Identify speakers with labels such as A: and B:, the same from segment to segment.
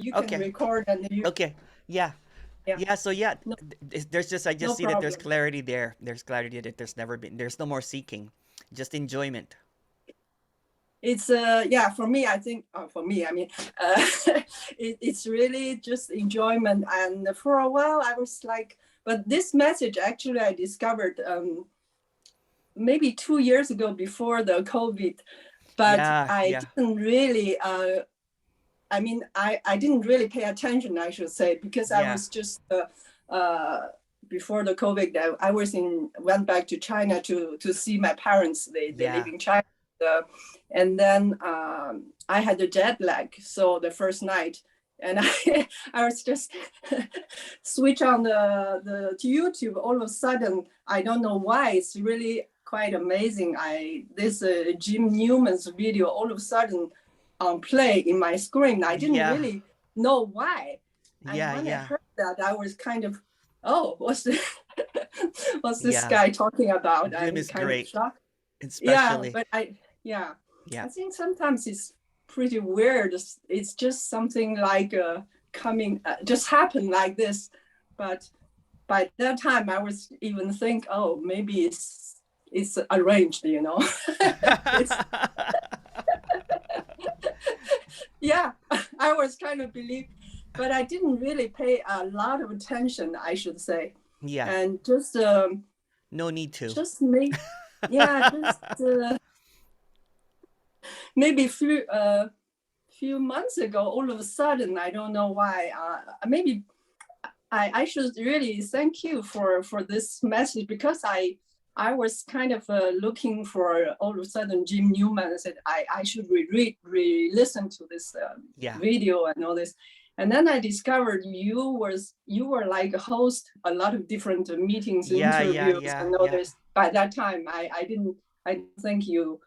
A: you can
B: Okay.
A: record and you,
B: Okay. Yeah.
A: yeah,
B: Yeah. So yeah,
A: no,
B: there's just I
A: no
B: just see that there's
A: problem.
B: clarity there. There's clarity that there's no more seeking, just enjoyment.
A: It's yeah, for me, I think for me, I mean, it's really just enjoyment. And for a while I was like, but this message actually I discovered maybe 2 years ago before the COVID, but
B: Yeah.
A: I
B: Yeah.
A: didn't really I mean, I didn't really pay attention, I should say, because I
B: Yeah.
A: was just uh, before the COVID, I was went back to China to see my parents. They live
B: Yeah.
A: in China, and then I had a jet lag. So the first night, and I was just switch on the to YouTube. All of a sudden, I don't know why. It's really quite amazing. This Jim Newman's video. All of a sudden play in my screen. I didn't
B: Yeah.
A: really know why. And
B: Yeah.
A: when I
B: Yeah.
A: heard that, I was kind of, oh, what's this
B: Yeah.
A: guy talking about?
B: Jim
A: I'm
B: is
A: kind of
B: great,
A: shocked. Yeah,
B: especially.
A: but yeah,
B: Yeah.
A: I think sometimes it's pretty weird. It's just something like coming, just happened like this. But by that time, I was even think, oh, maybe it's arranged, you know. It's yeah, I was kind of believe, but I didn't really pay a lot of attention, I should say,
B: Yeah.
A: and
B: No need to.
A: just make yeah, just maybe few months ago, all of a sudden, I don't know why, maybe I should really thank you for this message because I was kind of looking for all of a sudden Jim Newman. I said I should listen to this
B: Yeah.
A: video and all this, and then I discovered you were like a host a lot of different meetings,
B: Yeah. Yeah.
A: interviews,
B: Yeah.
A: and all
B: Yeah.
A: this. By that time, I didn't think you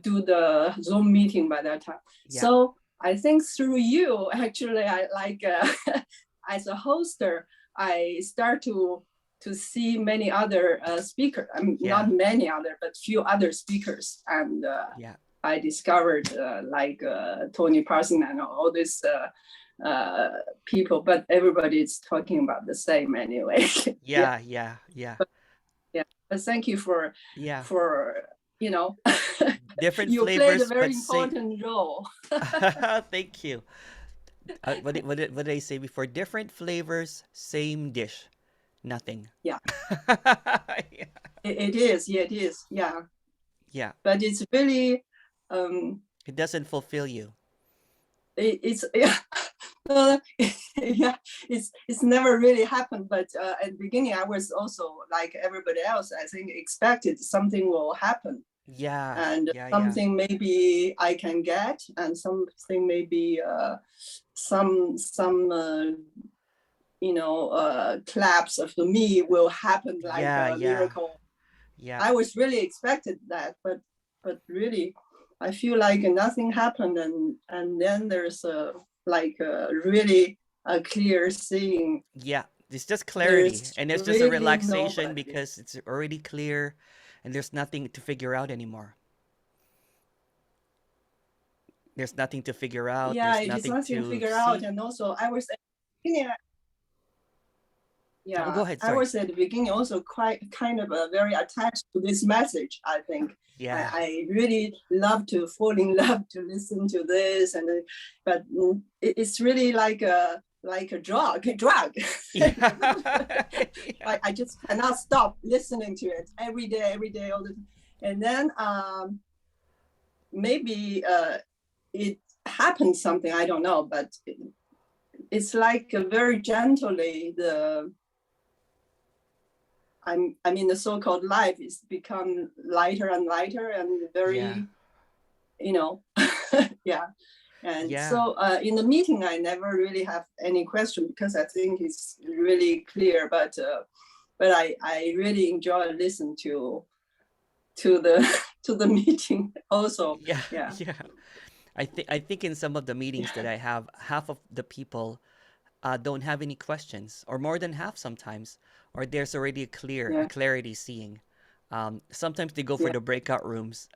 A: do the Zoom meeting by that time.
B: Yeah.
A: So I think through you, actually, I like as a hoster, I start to see many other speakers.
B: Yeah.
A: Not many other, but few other speakers, and
B: Yeah.
A: I discovered like Tony Parsons and all these people. But everybody is talking about the same anyway. Yeah,
B: Yeah. Yeah. Yeah.
A: yeah. But thank you
B: Yeah.
A: for you know
B: Different
A: you played a
B: flavors,
A: very
B: but same.
A: important role.
B: Thank you. What did I say before? Different flavors, same dish. Nothing.
A: Yeah,
B: Yeah.
A: it is. Yeah, it is. Yeah,
B: Yeah.
A: but it's really um,
B: It doesn't fulfill you.
A: it's yeah, yeah, it's never really happened. But at the beginning, I was also like everybody else. I think expected something will happen,
B: Yeah.
A: and
B: Yeah. Yeah.
A: something maybe I can get, and something maybe some collapse of me will happen like
B: Yeah.
A: a
B: Yeah.
A: miracle.
B: Yeah.
A: I was really expected that, but really, I feel like nothing happened, and then there's a like a really a clear seeing.
B: Yeah. It's just clarity.
A: There's
B: And there's just a
A: really
B: relaxation
A: nobody.
B: because it's already clear and there's nothing to figure out anymore. There's nothing to figure out.
A: Yeah,
B: There's
A: it is
B: nothing
A: nothing to
B: to
A: figure out,
B: see.
A: and also I was yeah,
B: Oh, go
A: yeah,
B: ahead.
A: I
B: Sorry.
A: was at the beginning also quite kind of very attached to this message. I think
B: Yeah.
A: I really love to fall in love to listen to this, and but it's really like a drug.
B: Yeah. Yeah.
A: I just cannot stop listening to it every day, all the time. And then maybe it happened something I don't know, but it's like very gently I mean the so-called life is become lighter and lighter and
B: Yeah.
A: very yeah. And
B: Yeah.
A: so in the meeting I never really have any question because I think it's really clear, but I really enjoy listening to the to the meeting also.
B: Yeah.
A: Yeah,
B: Yeah. I think in some of the meetings that I have, half of the people don't have any questions, or more than half sometimes, or there's already a
A: yeah,
B: clarity seeing. Sometimes they go for
A: yeah.
B: the breakout rooms.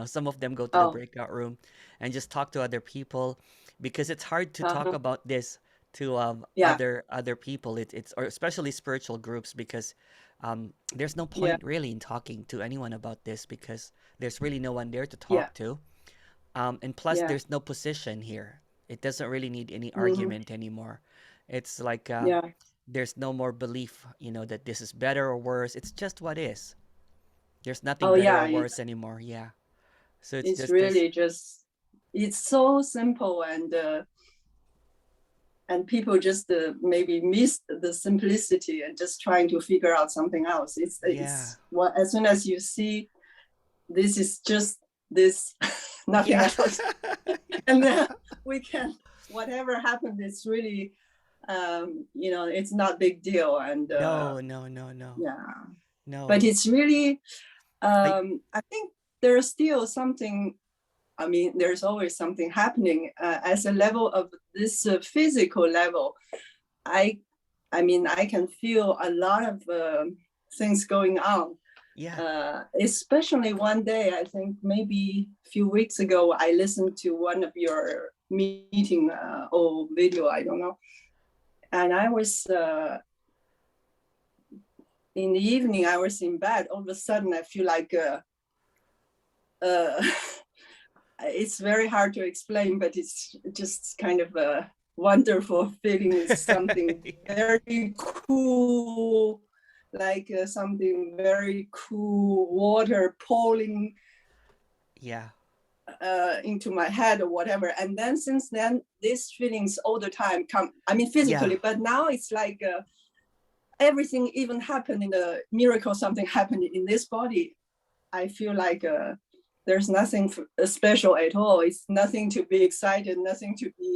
B: Some of them go to the
A: Oh,
B: breakout room and just talk to other people, because it's hard to talk
A: Uh-huh.
B: about this to
A: Yeah.
B: other people. It's or especially spiritual groups, because there's no
A: Yeah.
B: point really in talking to anyone about this, because there's really no one there to
A: Yeah.
B: talk to. And plus,
A: Yeah.
B: there's no position here. It doesn't really need any
A: Hmm.
B: argument anymore. It's like
A: Yeah.
B: there's no more belief, that this is better or worse. It's just what is. There's nothing
A: Oh
B: better
A: yeah.
B: or worse anymore. Yeah. So it's
A: It's
B: just this.
A: really just, it's so simple, and people just maybe miss the simplicity and just trying to figure out something else.
B: Yeah.
A: It's what, as soon as you see this is just this, nothing
B: Yeah.
A: else, and then we can, whatever happened, it's really, it's not big deal, and
B: No, no, no, no.
A: yeah, but
B: No.
A: it's really,
B: I
A: I think there's still something. I mean, there's always something happening as a level of this physical level. I, I mean, I can feel a lot of things going on.
B: yeah.
A: Especially one day, I think maybe a few weeks ago, I listened to one of your meeting or video, I don't know, and I was in the evening. I was in bed. All of a sudden, I feel like. Uh, it's very hard to explain, but it's just kind of a wonderful feeling. It's something very cool, like something very cool water pouring
B: Yeah.
A: into my head or whatever. And then since then, these feelings all the time come, I mean,
B: Yeah.
A: physically, but now it's like everything even happened in the miracle, something happened in this body. I feel like there's nothing special at all. It's nothing to be excited, nothing to be.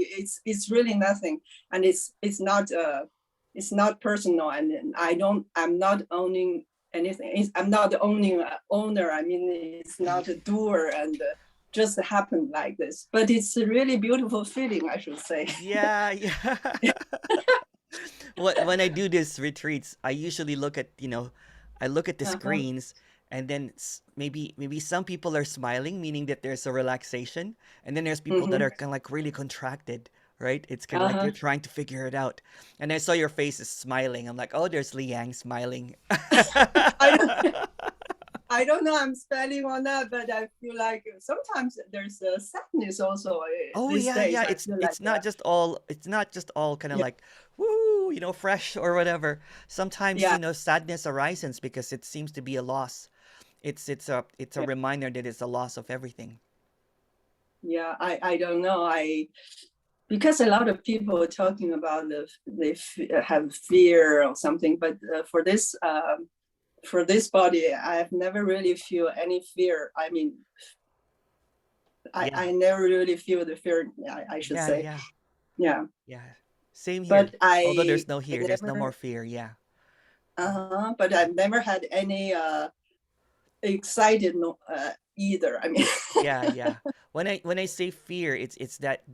A: It's really nothing, and it's not personal. And I'm not owning anything. I'm not owning owner. I mean, it's not a doer, and just happened like this. But it's a really beautiful feeling, I should say.
B: Yeah, yeah. When I do these retreats, I usually look at, I look at the
A: Uh-huh.
B: screens, and then maybe some people are smiling, meaning that there's a relaxation, and then there's people that
A: Mm-hmm.
B: are kind of like really contracted, right? It's kind of like
A: Uh-huh.
B: they're trying to figure it out. And I saw your face is smiling. I'm like, oh, there's Liyang smiling.
A: I don't. I don't know I'm spelling on that, but I feel like sometimes there's a sadness also
B: Oh
A: these
B: yeah,
A: days.
B: yeah.
A: I
B: It's
A: feel like,
B: it's not just all kind of
A: yeah,
B: like woo, fresh or whatever. Sometimes,
A: yeah,
B: sadness arises because it seems to be a loss. It's a
A: yeah,
B: reminder that it's a loss of everything.
A: yeah. I don't know. Because a lot of people are talking about they have fear or something, but for this body, I've never really feel any fear. I mean,
B: Yeah.
A: I never really feel the fear. I should
B: Yeah,
A: say,
B: yeah.
A: yeah.
B: Yeah. Same here.
A: But
B: Although there's
A: I
B: no here, there's no more
A: never,
B: fear. Yeah.
A: but I've never had any excited no, either. I mean,
B: Yeah, yeah. When I say fear, it's that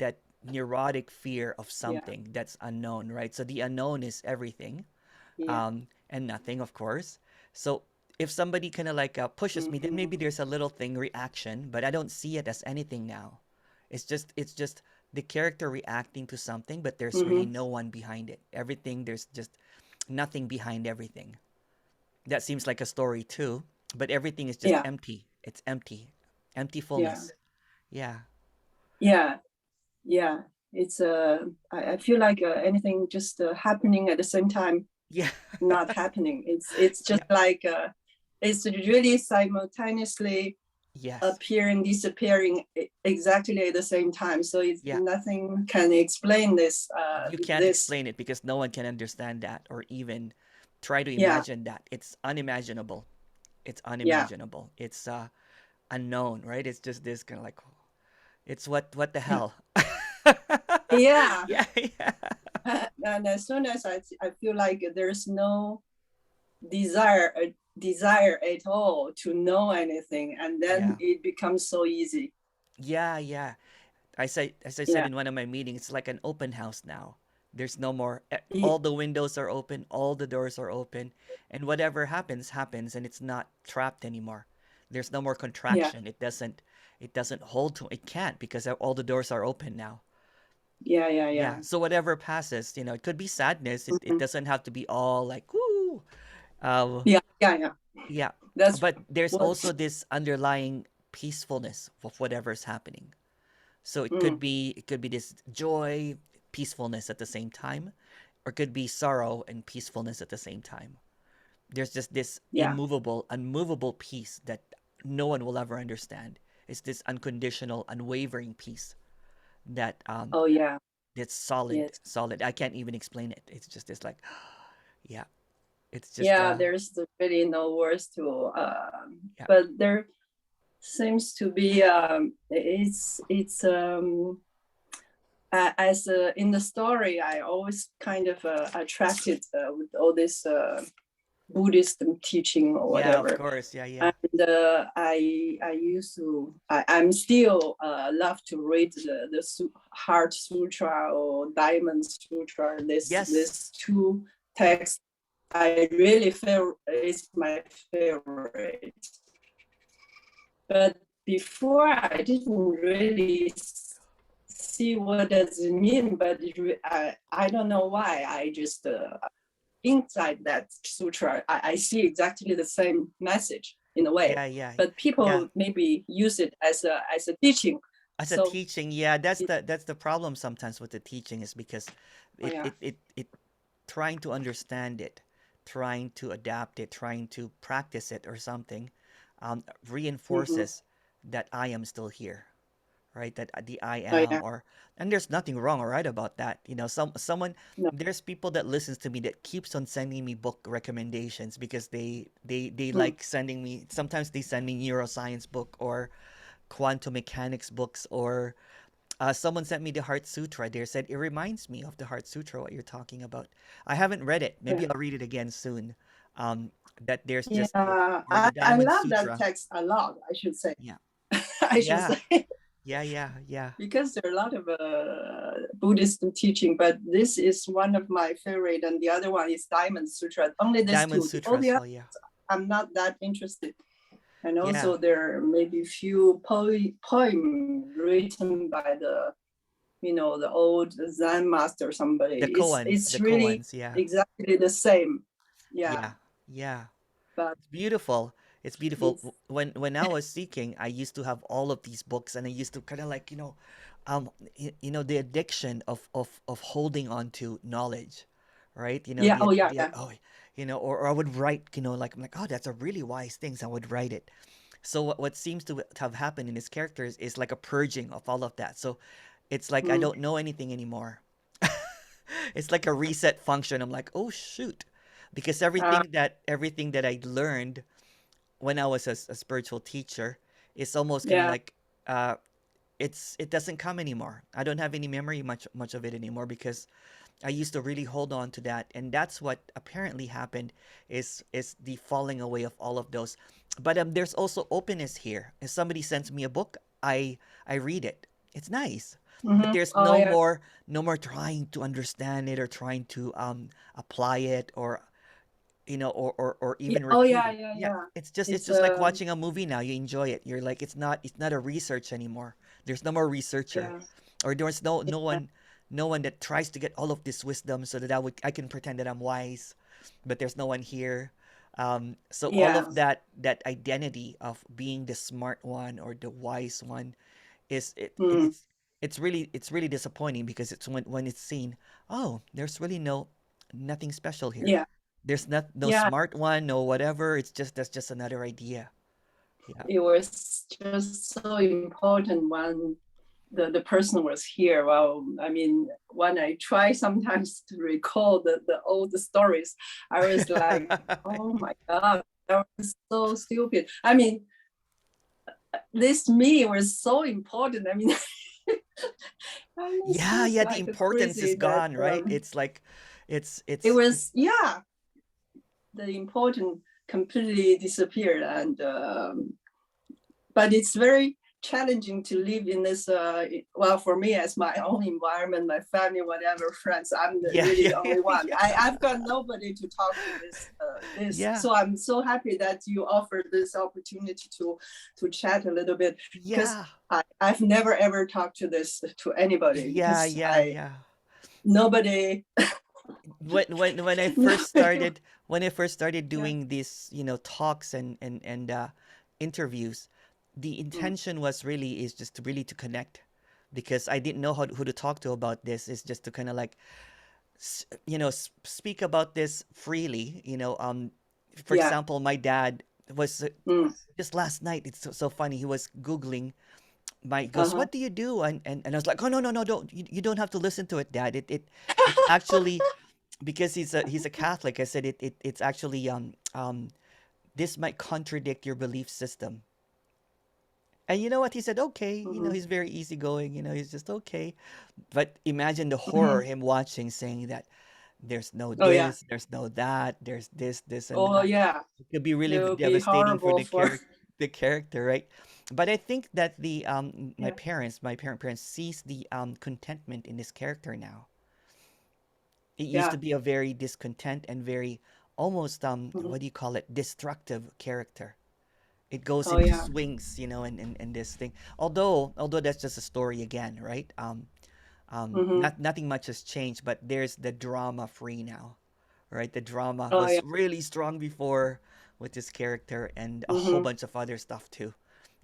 B: neurotic fear of
A: yeah,
B: something that's unknown, right? So the unknown is everything,
A: yeah,
B: and nothing, of course. So if somebody kind of like pushes me, then
A: mm-hmm.
B: maybe there's a little thing reaction, but I don't see it as anything now. It's just the character reacting to something, but there's really
A: Mm-hmm.
B: no one behind it. Everything there's just nothing behind everything. That seems like a story too, but everything is just
A: Yeah,
B: empty. It's empty, empty
A: yeah,
B: fullness. Yeah,
A: yeah, yeah. It's I feel like anything just happening at the same time,
B: yeah,
A: not happening. It's just
B: yeah,
A: like it's really simultaneously
B: yes,
A: appearing, disappearing exactly at the same time. So it's
B: yeah.
A: nothing can explain this.
B: You can't
A: This,
B: explain it because no one can understand that or even try to
A: yeah,
B: imagine that. It's unimaginable. It's
A: yeah,
B: unimaginable. It's unknown, right? It's just this kind of like it's what the hell?
A: yeah.
B: Yeah, yeah,
A: And as soon as I feel like there's no desire desire at all to know anything, and then
B: yeah,
A: it becomes so easy.
B: yeah, yeah. As I said
A: Yeah,
B: in one of my meetings, it's like an open house now. There's no more.
A: yeah,
B: All the windows are open, all the doors are open, and whatever happens happens, and it's not trapped anymore. There's no more
A: yeah,
B: contraction. It doesn't hold to. It can't because all the doors are open now. Yeah.
A: Yeah.
B: So whatever passes, it could be sadness. It doesn't have to be all like woo. Um,
A: Yeah.
B: yeah.
A: That's
B: But there's
A: what.
B: also this underlying peacefulness of whatever's happening. So
A: Mm,
B: it could be this joy, peacefulness at the same time, or it could be sorrow and peacefulness at the same time. There's just this
A: yeah.
B: unmovable peace that no one will ever understand. It's this unconditional, unwavering peace that
A: Oh yeah.
B: that's solid,
A: Yes.
B: solid. I can't even explain it. It's just this like, yeah. It's just
A: Yeah. There's really no words to.
B: yeah,
A: But there seems to be. It's as in the story, I always kind of attracted with all this Buddhist teaching or
B: yeah. Of
A: whatever.
B: course, yeah, yeah.
A: And I used to I'm still love to read the Heart Sutra or Diamond Sutra.
B: Yes,
A: This two texts I really feel is my favorite. But before I didn't really see what does it mean, but I don't know why. I just inside that sutra, I see exactly the same message in a way.
B: yeah, yeah,
A: But
B: yeah.
A: people maybe use it as a teaching.
B: As a
A: So
B: teaching, yeah, that's the problem sometimes with the teaching is because
A: yeah.
B: it trying to understand it, trying to adapt it, trying to practice it or something,
A: Mm-hmm.
B: reinforces that I am still here, right? That the I
A: Oh
B: am,
A: yeah.
B: or and there's nothing wrong or right about that. Someone
A: No.
B: there's people that listens to me that keeps on sending me book recommendations because they
A: Mm.
B: like sending me. Sometimes they send me neuroscience book or quantum mechanics books or someone sent me the Heart Sutra. They said it reminds me of the Heart Sutra. What you're talking about. I haven't read it. Maybe
A: Yeah.
B: I'll read it again soon. That there's just
A: Yeah.
B: or the
A: I
B: Diamond
A: love that
B: Sutra.
A: text a lot. I should say.
B: Yeah,
A: I should
B: yeah,
A: say.
B: yeah.
A: Because there are a lot of Buddhist teaching, but this is one of my favorite, and the other one is Diamond Sutra. Only these
B: Diamond
A: two.
B: Sutra
A: All the
B: as
A: others,
B: well. Yeah,
A: I'm not that interested. And
B: yeah.
A: also there may be few poem written by the old Zen master or somebody. It's
B: The
A: really
B: koans. Yeah,
A: exactly the same. Yeah,
B: yeah, yeah.
A: but
B: It's beautiful. It's beautiful.
A: it's
B: When I was seeking, I used to have all of these books, and I used to kind of like the addiction of holding on to knowledge, right?
A: yeah. Oh yeah,
B: The
A: yeah.
B: oh, or I would write, like I'm like, oh, that's a really wise thing. So I would write it. So what seems to have happened in his characters is like a purging of all of that. So it's like I
A: Mm,
B: don't know anything anymore. It's like a reset function. I'm like, oh shoot, because
A: uh,
B: everything that I learned when I was a spiritual teacher, it's almost kind of
A: yeah.
B: like it doesn't come anymore. I don't have any memory much of it anymore because I used to really hold on to that, and that's what apparently happened is the falling away of all of those. But there's also openness here. If somebody sends me a book, I read it. It's nice, but there's
A: Oh yeah.
B: no more trying to understand it or trying to apply it or or
A: Yeah.
B: even
A: Oh
B: repeat
A: yeah,
B: it.
A: yeah,
B: Yeah,
A: yeah.
B: it's
A: It's
B: just like watching a movie now. You enjoy it. You're like it's not a research anymore. There's no more researcher,
A: yeah,
B: or there's no
A: yeah.
B: one that tries to get all of this wisdom so that I can pretend that I'm wise, but there's no one here. So all of
A: Yeah.
B: that identity of being the smart one or the wise one is
A: Mm,
B: it's really disappointing because it's when it's seen, oh, there's really nothing special here.
A: yeah.
B: There's no
A: Yeah.
B: smart one, no whatever. It's just that's just another idea. Yeah.
A: It was just so important when the person was here. Well, I mean, when I try sometimes to recall the old stories, I was like, oh my God, that was so stupid. I mean, this me was so important. I mean, I was
B: Yeah,
A: just
B: yeah, the
A: like a
B: importance is
A: crazy that
B: gone, right? It's like
A: it
B: it's
A: was, yeah, the important completely disappeared. And but it's very challenging to live in this. Well, for me, as my own environment, my family, whatever, friends, I'm
B: Yeah,
A: really
B: yeah,
A: the only one.
B: yeah,
A: I've got nobody to talk to this.
B: yeah,
A: So I'm so happy that you offered this opportunity to chat a little bit, because
B: yeah,
A: I've never ever talked to this to anybody,
B: yeah,
A: because
B: yeah, yeah.
A: nobody,
B: When I first
A: nobody,
B: started
A: yeah.
B: doing these, talks and interviews, the
A: Mm.
B: intention was really is just to really to connect, because I didn't know who to talk to about this. Is just to kind of like speak about this freely. For
A: Yeah.
B: example, my dad was
A: Mm.
B: just last night. It's so funny. He was googling my goes,
A: Uh-huh.
B: what do you do? And I was like, oh, no, no, no, don't you don't have to listen to it, Dad. It's actually because he's a Catholic. I said it's actually this might contradict your belief system. And you know what? He said, okay.
A: Mm-hmm.
B: He's very easygoing. He's just okay. But imagine the
A: Mm-hmm.
B: horror him watching, saying that there's no
A: Oh yeah.
B: this, there's no that, there's this and
A: Oh
B: that.
A: yeah.
B: It could be
A: It
B: really
A: will be
B: devastating for
A: horrible for.
B: the character, right? But I think that the my
A: Yeah.
B: parents, my parents sees the contentment in this character now. It used to
A: Yeah.
B: be a very discontent and very almost
A: Mm-hmm.
B: what do you call it, destructive character. It goes
A: Oh
B: into
A: yeah.
B: swings, and this thing. Although that's just a story again, right?
A: Mm-hmm.
B: Nothing much has changed, but there's the drama free now, right? The drama
A: Oh
B: was
A: yeah.
B: really strong before with this character and a whole
A: Mm-hmm.
B: bunch of other stuff too.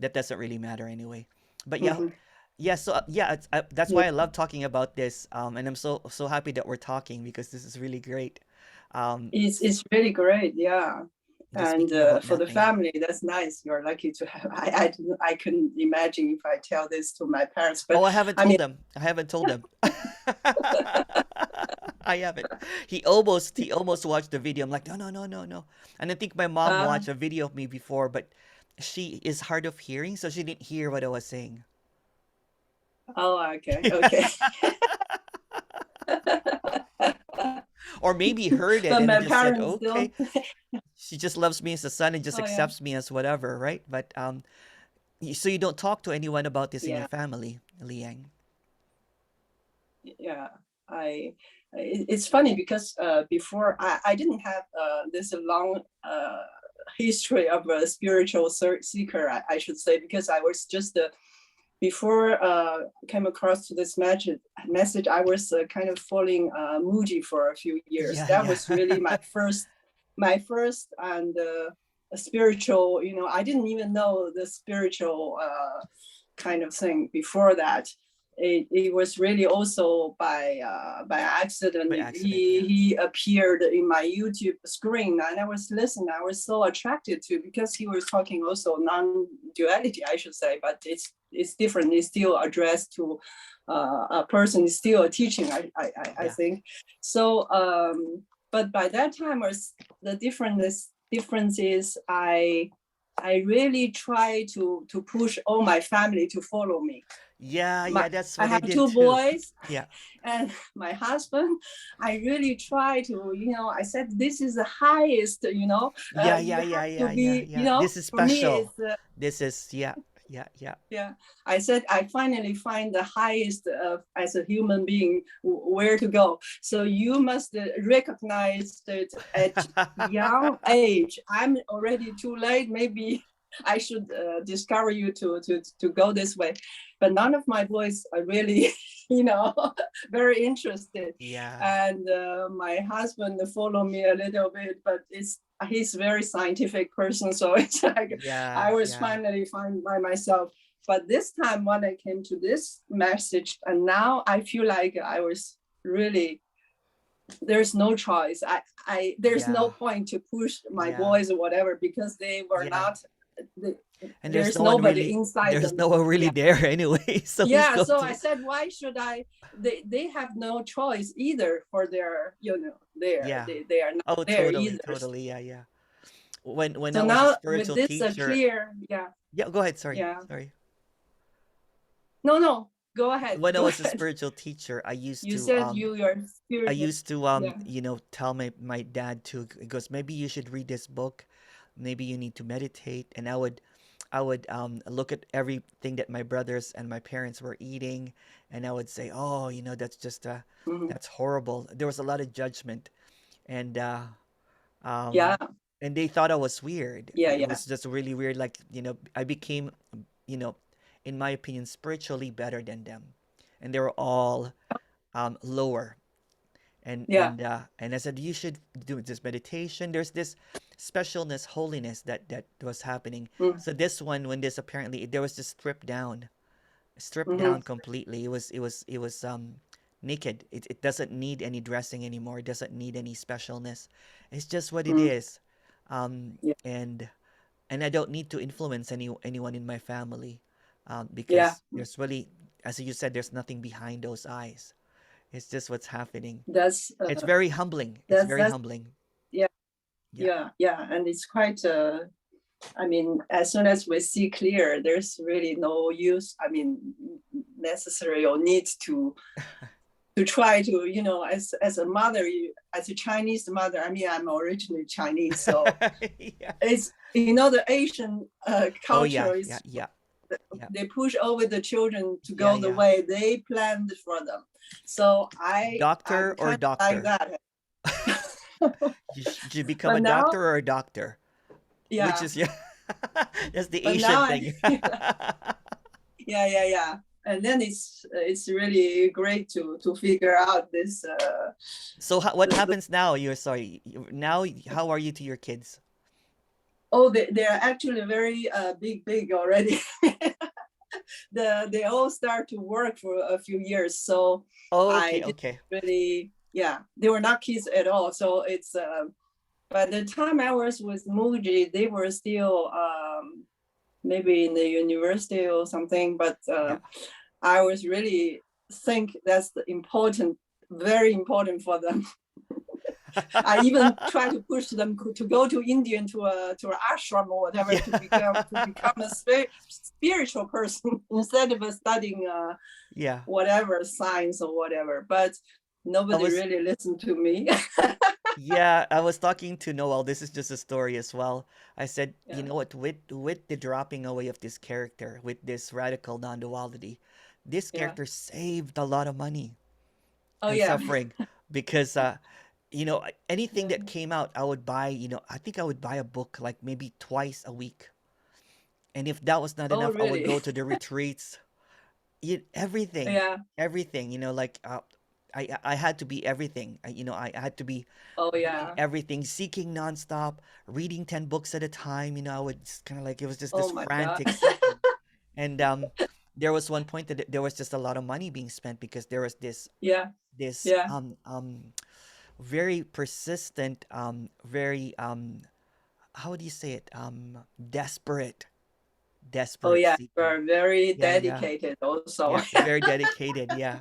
B: That doesn't really matter anyway. But yeah,
A: Mm-hmm.
B: yeah. So yeah, that's
A: Yeah.
B: why I love talking about this. And I'm so happy that we're talking because this is really great. Um,
A: It's really great. Yeah.
B: just
A: And
B: speaking about
A: for the
B: nothing.
A: family, that's nice. You're lucky to have. I couldn't imagine if I tell this to my parents, but
B: Oh, I haven't
A: I mean,
B: told them. I haven't told them. I haven't. He almost watched the video. I'm like, no, no, no, no, no. And I think my mom
A: uh,
B: watched a video of me before, but she is hard of hearing, so she didn't hear what I was saying.
A: oh, okay, okay.
B: Or maybe heard it
A: But
B: and
A: my
B: then just said,
A: parents
B: okay.
A: don't.
B: She just loves me as a son and just
A: Oh yeah.
B: accepts me as whatever, right? But so you don't talk to anyone about this in your
A: Yeah.
B: family, Liang.
A: Yeah. I. It's funny because before I didn't have this long history of a spiritual seeker, I should say, because I was just before came across to this message, I was kind of falling moody for a few years.
B: Yeah,
A: That
B: yeah.
A: was really my first and spiritual. I didn't even know the spiritual kind of thing before that. It was really also by accident.
B: By accident,
A: He
B: yeah.
A: he appeared in my YouTube screen, and I was listening. I was so attracted to, because he was talking also non-duality, I should say, but it's different. It's still addressed to a person. It's still a teaching. I
B: Yeah.
A: think so. But by that time, was the difference is I really try to push all my family to follow me.
B: Yeah,
A: my
B: yeah, that's
A: I
B: what I
A: have
B: did
A: two
B: too.
A: boys
B: Yeah.
A: and my husband. I really try to, I said, this is the highest,
B: Yeah,
A: you
B: yeah, yeah,
A: have to
B: yeah, yeah,
A: be,
B: yeah. This is
A: for me,
B: special.
A: it's,
B: This is yeah, yeah, yeah.
A: yeah. I said, I finally find the highest as a human being, where to go. So you must recognize that at young age. I'm already too late. Maybe I should discover you to go this way. But none of my boys are really, very interested.
B: Yeah.
A: And my husband follow me a little bit, but he's a very scientific person, so it's like
B: Yeah,
A: I was
B: yeah.
A: finally find by myself. But this time when I came to this message, and now I feel like I was really, there's no choice. There's no
B: Yeah.
A: point to push my
B: Yeah.
A: boys or whatever, because they were
B: Yeah.
A: not, the,
B: And
A: there's nobody inside
B: there's
A: them.
B: no one really
A: Yeah.
B: there anyway. So who's
A: Yeah.
B: going
A: So I
B: to
A: said, why should I? They have no choice either for their,
B: Yeah.
A: they are not
B: Oh,
A: there
B: totally,
A: either.
B: totally. Yeah, yeah. When
A: So
B: I was a
A: now with
B: spiritual
A: this
B: teacher,
A: clear, yeah,
B: yeah, go ahead, sorry.
A: yeah.
B: Sorry.
A: No, no, go ahead,
B: When I
A: go
B: was a
A: ahead.
B: spiritual teacher,
A: You said you're
B: I
A: spiritual.
B: used to
A: Yeah.
B: tell my dad to, he goes, maybe you should read this book, maybe you need to meditate, and look at everything that my brothers and my parents were eating, and I would say, "Oh, that's just
A: Mhm.
B: that's horrible." There was a lot of judgment, and
A: Yeah,
B: and they thought I was weird.
A: yeah,
B: It
A: yeah,
B: was just really weird. Like, I became, you know, in my opinion, spiritually better than them, and they were all lower.
A: yeah.
B: And I said, you should do this meditation. There's this specialness, holiness that was happening.
A: Mm,
B: So this one, when this apparently there was just stripped
A: mhm,
B: down completely. It was naked. It doesn't need any dressing anymore. It doesn't need any specialness. It's just what it
A: mm,
B: is. Um,
A: yeah,
B: and I don't need to influence anyone in my family,
A: yeah.
B: because there's really, as you said, there's nothing behind those eyes. It's just what's happening.
A: That's
B: It's very humbling. It's
A: that's
B: very
A: that's
B: humbling.
A: yeah,
B: Yeah.
A: yeah, yeah. And it's quite. I mean, as soon as we see clear, there's really no use. I mean, necessary or need to try to, as a mother, as a Chinese mother. I mean, I'm originally Chinese, so
B: Yeah.
A: it's the Asian
B: Oh yeah,
A: culture
B: yeah,
A: is
B: yeah, yeah,
A: they push over the children to
B: yeah,
A: go the
B: yeah.
A: way they planned for them. So I'm
B: Doctor or
A: kind of like
B: doctor?
A: that.
B: You should become a
A: But now,
B: doctor or a doctor. Which
A: yeah.
B: is, yeah. That's the
A: But
B: Asian
A: now
B: thing.
A: yeah, yeah, yeah. And then it's really great to figure out this.
B: So what
A: The,
B: happens now? You're sorry. Now, how are you to your kids?
A: oh, they're actually very big already. They all start to work for a few years, so
B: Oh,
A: I
B: okay,
A: didn't
B: okay.
A: really, yeah, they were not kids at all. So it's by the time I was with Muji, they were still maybe in the university or something, but
B: Yeah.
A: I was really think that's the important, very important for them. I even try to push them to go to India to an ashram or whatever
B: Yeah.
A: to become a spiritual person instead of studying
B: Yeah.
A: whatever science or whatever. But
B: I
A: nobody
B: was
A: really listened to me.
B: Yeah, I was talking to Noel. This is just a story as well. I said, you
A: Yeah.
B: know what, with the dropping away of this character, with this radical non-duality, this
A: Yeah.
B: character saved a lot of money
A: Oh
B: and
A: yeah.
B: suffering because anything
A: Yeah.
B: that came out, I would buy, I think I would buy a book like maybe twice a week. And if that was not
A: Oh
B: enough, I would
A: really?
B: go to the retreats. Everything,
A: Yeah.
B: everything, like I had to be everything. I had to be
A: Oh
B: doing
A: yeah.
B: everything, seeking nonstop, reading 10 books at a time. I would kind of like, it was just this
A: Oh my God.
B: frantic seeking. And there was one point that there was just a lot of money being spent because there was
A: Yeah.
B: this
A: Yeah.
B: very persistent, very how do you say it?
A: Oh
B: Desperate
A: yeah. You
B: seeking.
A: are very
B: Yeah, yeah.
A: dedicated also.
B: Yeah, very dedicated. Yeah.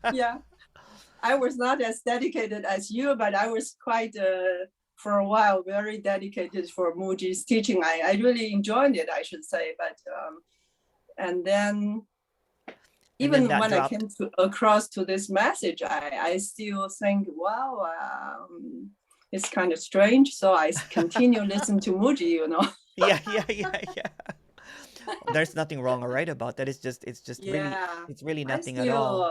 A: Yeah. I was not as dedicated as you, but I was quite for a while very dedicated for Muji's teaching. I really enjoyed it, I should say. But and then
B: And then
A: even
B: that
A: when I
B: dropped.
A: came across to this message, I still think, wow, it's kind of strange. So I continue listen to Muji.
B: Yeah, yeah, yeah, yeah. There's nothing wrong or right about that. It's just really,
A: Yeah,
B: it's really
A: I
B: nothing at
A: still
B: all.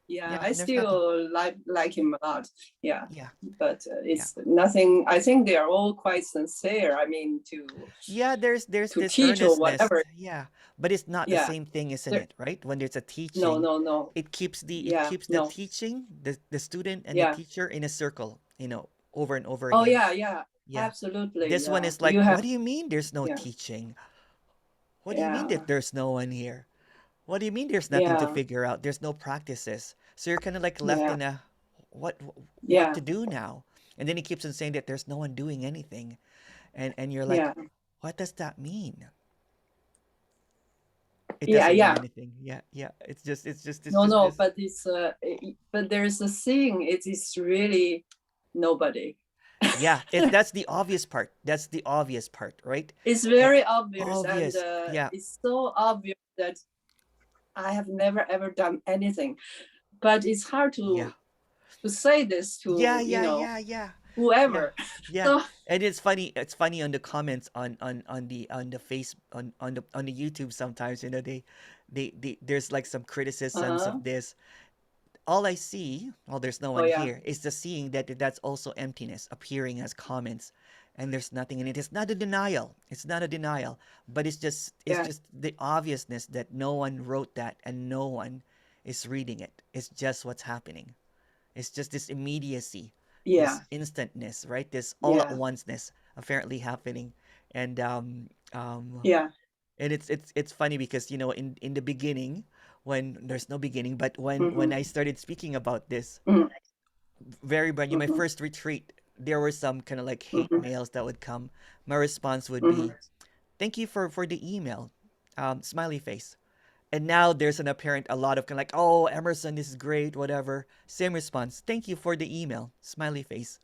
A: yeah,
B: Yeah,
A: I
B: there's nothing.
A: still like him a lot. Yeah,
B: Yeah,
A: but
B: yeah.
A: it's nothing. I think they are all quite sincere. I mean,
B: Yeah, there's
A: to
B: this
A: teach or
B: earnestness.
A: whatever.
B: Yeah. But it's not the
A: Yeah,
B: same thing, isn't
A: there,
B: it? Right? When there's a
A: no,
B: teaching,
A: no, no.
B: it
A: Yeah,
B: keeps the
A: no.
B: teaching, the student and the
A: Yeah.
B: teacher in a circle, over and over
A: Oh
B: again.
A: yeah, yeah.
B: Yeah.
A: Absolutely.
B: This one is
A: You
B: like, what
A: have.
B: do you mean there's no
A: Yeah,
B: teaching? What do you mean
A: yeah,
B: that there's no one here? What do you mean there's nothing to
A: yeah,
B: figure out? There's no practices. So you're kind of like left
A: yeah,
B: in a what what
A: yeah,
B: to do now? And then he keeps on saying that there's no one doing anything. And you're like,
A: yeah,
B: what does that mean? It
A: yeah,
B: doesn't mean
A: yeah.
B: anything. Yeah, yeah. It's
A: No,
B: just
A: no.
B: this.
A: But but there's a thing. It is really nobody.
B: Yeah, that's the obvious part. That's the obvious part, right?
A: It's
B: And
A: very obvious, and
B: obvious. Yeah.
A: it's so obvious that I have never ever done anything. But it's hard
B: Yeah.
A: to say this
B: Yeah,
A: to
B: yeah, yeah, yeah. Yeah,
A: whoever.
B: yeah.
A: So
B: And it's funny. It's funny on the comments on the face on the YouTube sometimes. You know, they there's like some criticisms
A: uh-huh.
B: of this. All I see, well, there's no
A: Oh
B: one
A: yeah,
B: here, is just seeing that that's also emptiness appearing as comments, and there's nothing in it. It's not a denial. It's not a denial, but it's
A: yeah,
B: just the obviousness that no one wrote that and no one is reading it. It's just what's happening. It's just this immediacy,
A: yeah,
B: this instantness, right? This all at
A: yeah,
B: onceness apparently happening, and
A: yeah.
B: it's funny because you know in the beginning when there's no beginning, but when
A: Mm-hmm.
B: I started speaking about this
A: Mm-hmm.
B: very brand new, my
A: Mm-hmm.
B: first retreat, there were some kind of like hate
A: Mm-hmm.
B: mails that would come. My response would
A: Mm-hmm.
B: be, "Thank you for the email," smiley face. And now there's an apparent a lot of kind of like, "Oh, Emerson, this is great, whatever." Same response. "Thank you for the email," smiley face.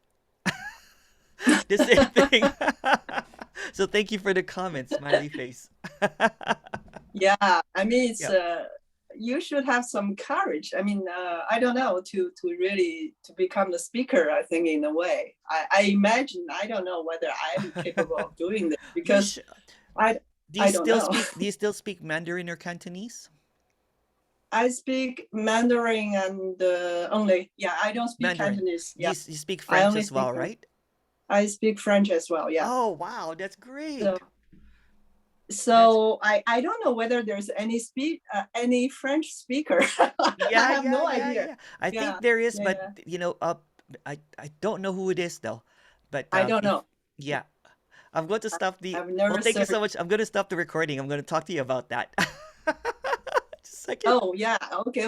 B: The same thing. So thank you for the comment, smiley face.
A: Yeah, I mean, it's
B: Yep.
A: you should have some courage. I mean, I don't know, to really to become the speaker. I think in a way, I imagine, I don't know whether I'm capable of doing this
B: You
A: because
B: sh-
A: I
B: do you
A: I don't
B: still
A: know.
B: speak? Do you still speak Mandarin or Cantonese?
A: I speak Mandarin and only, yeah, I don't speak
B: Mandarin.
A: Cantonese.
B: Do you,
A: Yeah,
B: you speak
A: I
B: French
A: only
B: as
A: speak
B: well, right?
A: I speak French as well. Yeah.
B: Oh wow, that's
A: So
B: great. That's
A: I don't know whether there's any French speaker. I
B: yeah,
A: have
B: yeah,
A: no
B: yeah,
A: idea.
B: yeah. I think
A: Yeah,
B: there is,
A: yeah,
B: but
A: yeah.
B: you know, I don't know who it is though. But
A: I don't
B: if
A: know.
B: yeah, I'm going to stop the.
A: I've
B: Well,
A: never
B: thank you so
A: searched.
B: much. I'm going to stop the recording. I'm going to talk to you about that. Just a second.
A: Oh yeah. Okay.